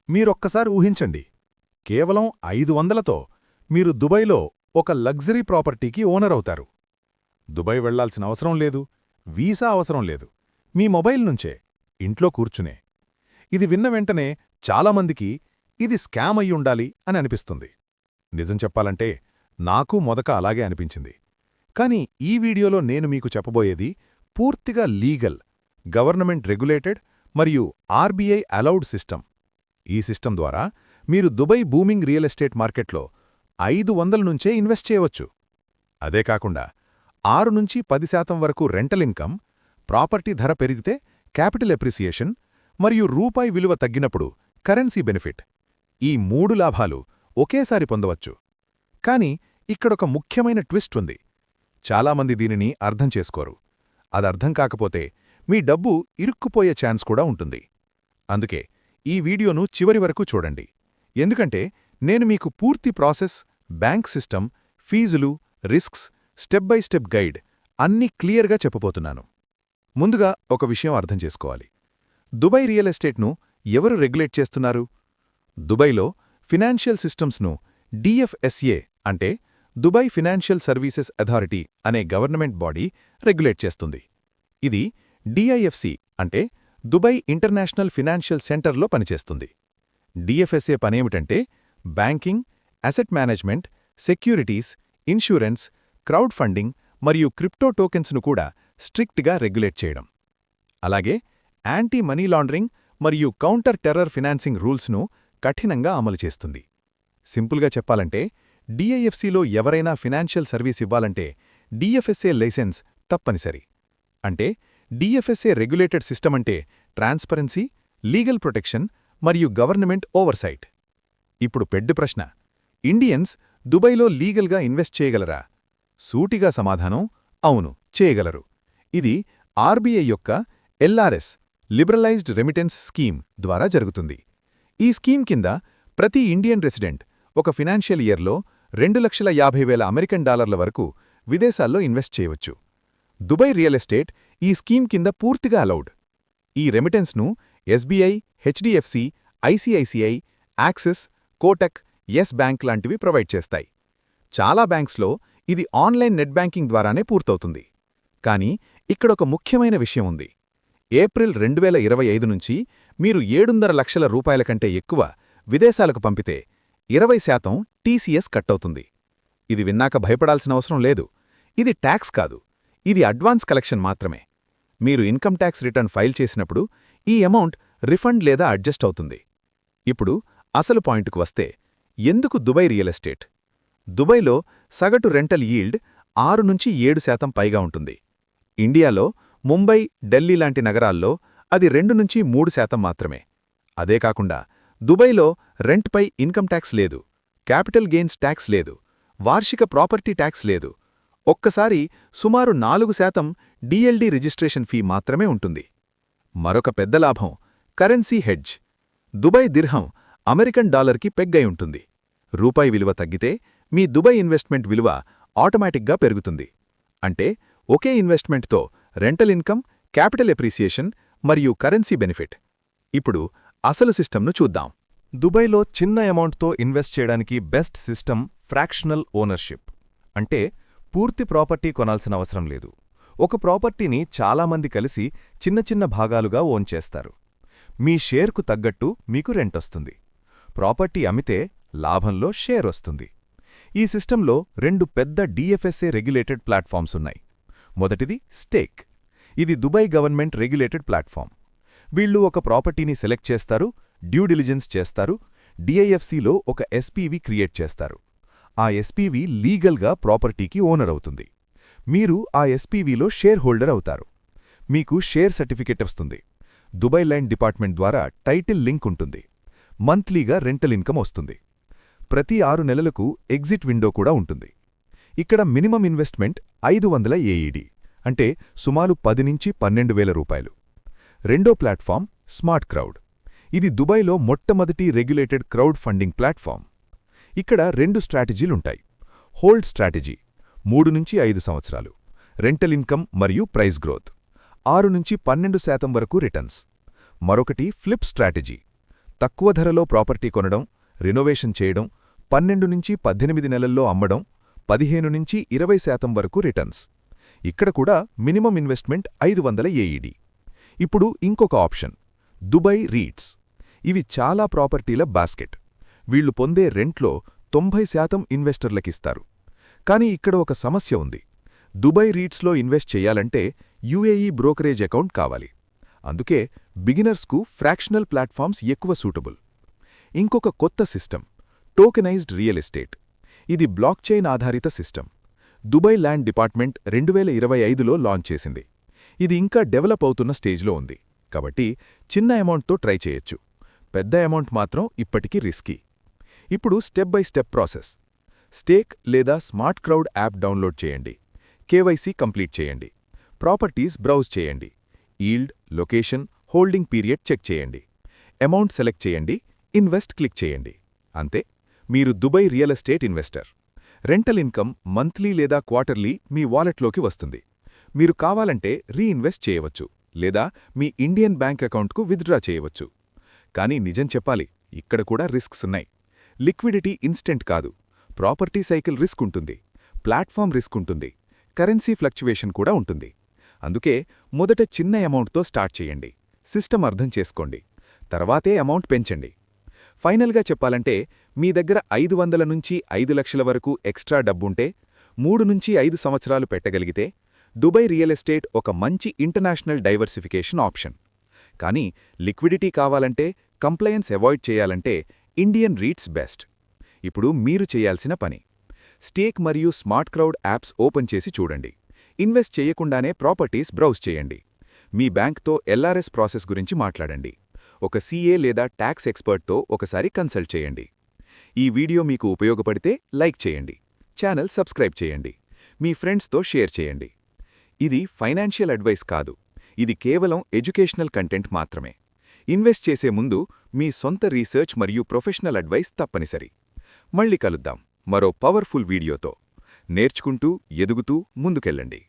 మీరొక్కసారి ఊహించండి, కేవలం 500లతో మీరు దుబాయ్లో ఒక లగ్జరీ ప్రాపర్టీకి ఓనరవుతారు. దుబాయ్ వెళ్లాల్సిన అవసరం లేదు, వీసా అవసరం లేదు, మీ మొబైల్ నుంచే, ఇంట్లో కూర్చునే. ఇది విన్న వెంటనే చాలామందికి ఇది స్కామ్ అయ్యుండాలి అని అనిపిస్తుంది. నిజం చెప్పాలంటే నాకూ మొదక అలాగే అనిపించింది. కాని ఈ వీడియోలో నేను మీకు చెప్పబోయేది పూర్తిగా లీగల్, గవర్నమెంట్ రెగ్యులేటెడ్ మరియు ఆర్బీఐ అలౌడ్ సిస్టమ్. ఈ సిస్టమ్ ద్వారా మీరు దుబాయ్ బూమింగ్ రియల్ ఎస్టేట్ మార్కెట్లో 500 నుంచే ఇన్వెస్ట్ చేయవచ్చు. అదే కాకుండా 6 నుంచి 10% వరకు రెంటల్ ఇన్కమ్, ప్రాపర్టీ ధర పెరిగితే క్యాపిటల్ ఎప్రిసియేషన్ మరియు రూపాయి విలువ తగ్గినప్పుడు కరెన్సీ బెనిఫిట్, ఈ 3 లాభాలు ఒకేసారి పొందవచ్చు. కాని ఇక్కడొక ముఖ్యమైన ట్విస్ట్ ఉంది. చాలామంది దీనిని అర్థం చేసుకోరు. అదర్థం కాకపోతే మీ డబ్బు ఇరుక్కుపోయే ఛాన్స్ కూడా ఉంటుంది. అందుకే ఈ వీడియోను చివరి వరకు చూడండి. ఎందుకంటే నేను మీకు పూర్తి ప్రాసెస్, బ్యాంక్ సిస్టమ్, ఫీజులు, risks, step by step guide అన్నీ క్లియర్గా చెప్పబోతున్నాను. ముందుగా ఒక విషయం అర్థం చేసుకోవాలి. దుబాయ్ రియల్ ఎస్టేట్ను ఎవరు రెగ్యులేట్ చేస్తున్నారు? దుబాయ్లో ఫినాన్షియల్ సిస్టమ్స్ను డిఎఫ్ఎస్ఏ అంటే దుబాయ్ ఫినాన్షియల్ సర్వీసెస్ అథారిటీ అనే గవర్నమెంట్ బాడీ రెగ్యులేట్ చేస్తుంది. ఇది డిఐఎఫ్సి అంటే దుబాయ్ ఇంటర్నేషనల్ ఫినాన్షియల్ సెంటర్లో పనిచేస్తుంది. డిఎఫ్ఎస్ఏ పనేమిటంటే banking, asset management, securities, insurance, crowd funding మరియు క్రిప్టో టోకెన్స్ను కూడా స్ట్రిక్ట్గా రెగ్యులేట్ చేయడం. అలాగే యాంటీ మనీ లాండరింగ్ మరియు కౌంటర్ టెర్రర్ ఫినాన్సింగ్ రూల్స్ను కఠినంగా అమలు చేస్తుంది. సింపుల్గా చెప్పాలంటే డిఐఎఫ్సిలో ఎవరైనా ఫినాన్షియల్ సర్వీస్ ఇవ్వాలంటే డిఎఫ్ఎస్ఏ లైసెన్స్ తప్పనిసరి. అంటే డిఎఫ్ఎస్ఏ రెగ్యులేటెడ్ సిస్టమ్ అంటే ట్రాన్స్పరెన్సీ, లీగల్ ప్రొటెక్షన్ మరియు గవర్నమెంట్ ఓవర్సైట్. ఇప్పుడు పెద్ద ప్రశ్న, ఇండియన్స్ దుబాయ్లో లీగల్గా ఇన్వెస్ట్ చేయగలరా? సూటిగా సమాధానం అవును, చేయగలరు. ఇది ఆర్బీఐ యొక్క ఎల్ఆర్ఎస్ లిబరలైజ్డ్ రెమిటెన్స్ స్కీమ్ ద్వారా జరుగుతుంది. ఈ స్కీమ్ కింద ప్రతి ఇండియన్ రెసిడెంట్ ఒక ఫినాన్షియల్ ఇయర్లో $2,50,000 వరకు విదేశాల్లో ఇన్వెస్ట్ చేయవచ్చు. దుబాయ్ రియల్ ఎస్టేట్ ఈ స్కీమ్ కింద పూర్తిగా అలౌడ్. ఈ రెమిటెన్స్ను SBI, HDFC, ICICI, Axis, Kotak, Yes bank లాంటివి ప్రొవైడ్ చేస్తాయి. చాలా బ్యాంక్స్లో ఇది ఆన్లైన్ నెట్ బ్యాంకింగ్ ద్వారానే పూర్తవుతుంది. కానీ ఇక్కడొక ముఖ్యమైన విషయం ఉంది. ఏప్రిల్ 2025 నుంచి మీరు 700 లక్షల రూపాయల కంటే ఎక్కువ విదేశాలకు పంపితే 20% టీసీఎస్ కట్టవుతుంది. ఇది విన్నాక భయపడాల్సిన అవసరం లేదు. ఇది ట్యాక్స్ కాదు, ఇది అడ్వాన్స్ కలెక్షన్ మాత్రమే. మీరు ఇన్కమ్ ట్యాక్స్ రిటర్న్ ఫైల్ చేసినప్పుడు ఈ అమౌంట్ రిఫండ్ లేదా అడ్జస్ట్ అవుతుంది. ఇప్పుడు అసలు పాయింట్కు వస్తే, ఎందుకు దుబాయ్ రియల్ ఎస్టేట్? దుబాయ్లో సగటు రెంటల్ యీల్డ్ 6 నుంచి 7% పైగా ఉంటుంది. ఇండియాలో ముంబై, ఢిల్లీ లాంటి నగరాల్లో అది 2 నుంచి 3% మాత్రమే. అదే కాకుండా దుబాయ్లో రెంట్పై ఇన్కమ్ ట్యాక్స్ లేదు, క్యాపిటల్ గెయిన్స్ ట్యాక్స్ లేదు, వార్షిక ప్రాపర్టీ ట్యాక్స్ లేదు. ఒక్కసారి సుమారు 4% డిఎల్డి రిజిస్ట్రేషన్ ఫీ మాత్రమే ఉంటుంది. మరొక పెద్ద లాభం కరెన్సీ హెడ్జ్. దుబాయ్ దిర్హం అమెరికన్ డాలర్కి పెగ్గై ఉంటుంది. రూపాయి విలువ తగ్గితే మీ దుబాయ్ ఇన్వెస్ట్మెంట్ విలువ ఆటోమేటిక్గా పెరుగుతుంది. అంటే ఒకే ఇన్వెస్ట్మెంట్తో రెంటల్ ఇన్కమ్, క్యాపిటల్ ఎప్రిసియేషన్ మరియు కరెన్సీ బెనిఫిట్. ఇప్పుడు అసలు సిస్టమ్ను చూద్దాం. దుబాయ్లో చిన్న అమౌంట్తో ఇన్వెస్ట్ చేయడానికి బెస్ట్ సిస్టమ్ ఫ్రాక్షనల్ ఓనర్షిప్. అంటే పూర్తి ప్రాపర్టీ కొనాల్సిన అవసరం లేదు. ఒక ప్రాపర్టీని చాలామంది కలిసి చిన్న చిన్న భాగాలుగా ఓన్ చేస్తారు. మీ షేర్కు తగ్గట్టు మీకు రెంటొస్తుంది. ప్రాపర్టీ అమ్మితే లాభంలో షేర్ వస్తుంది. ఈ సిస్టంలో 2 పెద్ద డిఎఫ్ఎస్ఏ రెగ్యులేటెడ్ ప్లాట్ఫామ్స్ ఉన్నాయి. మొదటిది స్టేక్. ఇది దుబాయ్ గవర్నమెంట్ రెగ్యులేటెడ్ ప్లాట్ఫామ్. వీళ్ళు ఒక ప్రాపర్టీని సెలెక్ట్ చేస్తారు, డ్యూ డిలిజెన్స్ చేస్తారు, డిఐఎఫ్సిలో ఒక ఎస్పీవి క్రియేట్ చేస్తారు. ఆ ఎస్పీవి లీగల్గా ప్రాపర్టీకి ఓనర్ అవుతుంది. మీరు ఆ ఎస్పీవీలో షేర్ హోల్డర్ అవుతారు. మీకు షేర్ సర్టిఫికెట్ వస్తుంది. దుబాయ్ ల్యాండ్ డిపార్ట్మెంట్ ద్వారా టైటిల్ లింక్ ఉంటుంది. మంత్లీగా రెంటల్ ఇన్కమ్ వస్తుంది. ప్రతి 6 నెలలకు ఎగ్జిట్ విండో కూడా ఉంటుంది. ఇక్కడ మినిమం ఇన్వెస్ట్మెంట్ 500 ఏఈడి, అంటే సుమారు 10 నుంచి 12,000 రూపాయలు. రెండో ప్లాట్ఫామ్ స్మార్ట్ క్రౌడ్. ఇది దుబాయ్లో మొట్టమొదటి రెగ్యులేటెడ్ క్రౌడ్ ఫండింగ్ ప్లాట్ఫామ్. ఇక్కడ 2 స్ట్రాటజీలుంటాయి. హోల్డ్ స్ట్రాటజీ 3 నుంచి 5 సంవత్సరాలు, రెంటల్ ఇన్కమ్ మరియు ప్రైస్ గ్రోత్ 6 నుంచి 12% వరకు రిటర్న్స్. మరొకటి ఫ్లిప్ స్ట్రాటజీ, తక్కువ ధరలో ప్రాపర్టీ కొనడం, రినోవేషన్ చేయడం, 12-18 నెలల్లో అమ్మడం, 15-20% వరకు రిటర్న్స్. ఇక్కడ కూడా మినిమం ఇన్వెస్ట్మెంట్ 500 ఏఈడి. ఇప్పుడు ఇంకొక ఆప్షన్, దుబాయ్ రీట్స్. ఇవి చాలా ప్రాపర్టీల బాస్కెట్. వీళ్లు పొందే రెంట్లో 90% ఇన్వెస్టర్లకిస్తారు. కానీ ఇక్కడ ఒక సమస్య ఉంది. దుబాయ్ రీట్స్లో ఇన్వెస్ట్ చేయాలంటే యుఏఈ బ్రోకరేజ్ అకౌంట్ కావాలి. అందుకే బిగినర్స్కు ఫ్రాక్షనల్ ప్లాట్ఫామ్స్ ఎక్కువ సూటబుల్. ఇంకొక కొత్త సిస్టమ్, టోకెనైజ్డ్ రియల్ ఎస్టేట్. ఇది బ్లాక్చైన్ ఆధారిత సిస్టమ్. దుబాయ్ ల్యాండ్ డిపార్ట్మెంట్ 2025లో లాంచ్ చేసింది. ఇది ఇంకా డెవలప్ అవుతున్న స్టేజ్లో ఉంది. కాబట్టి చిన్న అమౌంట్తో ట్రై చేయొచ్చు. పెద్ద అమౌంట్ మాత్రం ఇప్పటికీ రిస్కీ. ఇప్పుడు step by step process. Stake లేదా స్మార్ట్ క్రౌడ్ యాప్ డౌన్లోడ్ చేయండి. కేవైసీ కంప్లీట్ చేయండి. ప్రాపర్టీస్ బ్రౌజ్ చేయండి. Yield, location, holding period check చేయండి. అమౌంట్ సెలెక్ట్ చేయండి. ఇన్వెస్ట్ క్లిక్ చేయండి. అంతే, మీరు Dubai real estate investor. Rental income monthly లేదా క్వార్టర్లీ మీ వాలెట్లోకి వస్తుంది. మీరు కావాలంటే రీఇన్వెస్ట్ చేయవచ్చు, లేదా మీ ఇండియన్ బ్యాంక్ అకౌంట్కు విత్డ్రా చేయవచ్చు. కానీ నిజం చెప్పాలి, ఇక్కడ కూడా రిస్క్స్ ఉన్నాయి. లిక్విడిటీ ఇన్స్టెంట్ కాదు. ప్రాపర్టీ సైకిల్ రిస్క్ ఉంటుంది. ప్లాట్ఫామ్ రిస్క్ ఉంటుంది. కరెన్సీ ఫ్లక్చువేషన్ కూడా ఉంటుంది. అందుకే మొదట చిన్న అమౌంట్తో స్టార్ట్ చేయండి. సిస్టమ్ అర్థం చేసుకోండి. తర్వాతే అమౌంట్ పెంచండి. ఫైనల్గా చెప్పాలంటే, మీ దగ్గర 500 నుంచి 5 లక్షల వరకు ఎక్స్ట్రా డబ్బుంటే, 3-5 సంవత్సరాలు పెట్టగలిగితే, దుబాయ్ రియల్ ఎస్టేట్ ఒక మంచి ఇంటర్నేషనల్ డైవర్సిఫికేషన్ ఆప్షన్. కానీ లిక్విడిటీ కావాలంటే, కంప్లయన్స్ అవాయిడ్ చేయాలంటే ఇండియన్ రీట్స్ బెస్ట్. ఇప్పుడు మీరు చేయాల్సిన పని, స్టేక్ మరియు స్మార్ట్ క్రౌడ్ యాప్స్ ఓపెన్ చేసి చూడండి. ఇన్వెస్ట్ చేయకుండానే ప్రాపర్టీస్ బ్రౌజ్ చేయండి. మీ బ్యాంక్తో ఎల్ఆర్ఎస్ ప్రాసెస్ గురించి మాట్లాడండి. ఒక సీఏ లేదా ట్యాక్స్ ఎక్స్పర్ట్తో ఒకసారి కన్సల్ట్ చేయండి. ఈ వీడియో మీకు ఉపయోగపడితే లైక్ చేయండి. ఛానల్ సబ్స్క్రైబ్ చేయండి. మీ ఫ్రెండ్స్తో షేర్ చేయండి. ఇది ఫైనాన్షియల్ అడ్వైస్ కాదు. ఇది కేవలం ఎడ్యుకేషనల్ కంటెంట్ మాత్రమే. ఇన్వెస్ట్ చేసే ముందు మీ సొంత రీసెర్చ్ మరియు ప్రొఫెషనల్ అడ్వైస్ తప్పనిసరి. మళ్ళీ కలుద్దాం మరో పవర్ఫుల్ వీడియోతో. నేర్చుకుంటూ, ఎదుగుతూ ముందుకెళ్ళండి.